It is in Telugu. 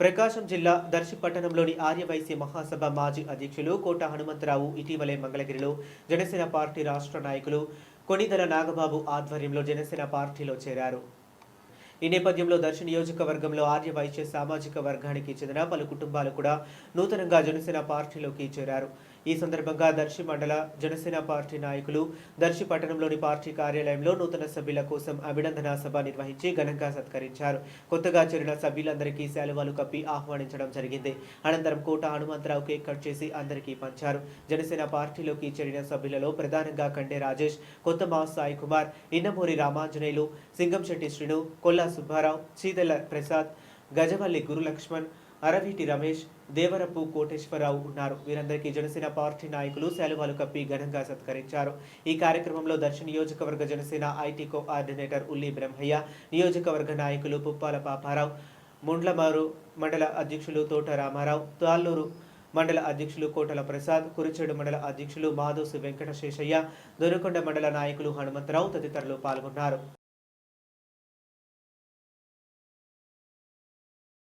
ప్రకాశం జిల్లా దర్శి పట్టణంలోని ఆర్యవైశ్య మహాసభ మాజీ అధ్యక్షులు కోట హనుమంతరావు ఇటీవలే మంగళగిరిలో జనసేన పార్టీ రాష్ట్ర నాయకులు కొణిదెల నాగబాబు ఆధ్వర్యంలో జనసేన పార్టీలో చేరారు. ఈ నేపథ్యంలో దర్శి నియోజకవర్గంలో ఆర్యవైశ్య సామాజిక వర్గానికి చెందిన పలు కుటుంబాలు కూడా నూతనంగా జనసేన పార్టీలోకి చేరారు. ఈ సందర్భంగా దర్శి మండల జనసేన పార్టీ నాయకులు దర్శి పట్టణంలోని పార్టీ కార్యాలయంలో నూతన సభ్యుల కోసం అభినందన సభ నిర్వహించి ఘనంగా సత్కరించారు. కొత్తగా చేరిన సభ్యులందరికీ శాలువాలు కప్పి ఆహ్వానించడం జరిగింది. అనంతరం కోట హనుమంతరావు కేక్ కట్ చేసి అందరికీ పంచారు. జనసేన పార్టీలోకి చేరిన సభ్యులలో ప్రధానంగా కండే రాజేష్, కొత్తమా సాయి కుమార్, ఇన్నమూరి రామాంజనేయులు, సింగంశెట్టి శ్రీను, కొల్లా సుబ్బారావు, చీదెల ప్రసాద్, గజవల్లి గురులక్ష్మణ్, అరవీటి రమేష్, దేవరపు కోటేశ్వరరావు ఉన్నారు. వీరందరికీ జనసేన పార్టీ నాయకులు శాలువాలు కప్పి ఘనంగా సత్కరించారు. ఈ కార్యక్రమంలో దర్శి నియోజకవర్గ జనసేన ఐటీ కోఆర్డినేటర్ ఉల్లి బ్రహ్మయ్య, నియోజకవర్గ నాయకులు పుప్పాల పాపారావు, ముండ్లమారు మండల అధ్యక్షులు తోట రామారావు, తాళ్ళూరు మండల అధ్యక్షులు కోటల ప్రసాద్, కురిచేడు మండల అధ్యక్షులు మాధోసు వెంకట శేషయ్య, దొనకొండ మండల నాయకులు హనుమంతరావు తదితరులు పాల్గొన్నారు.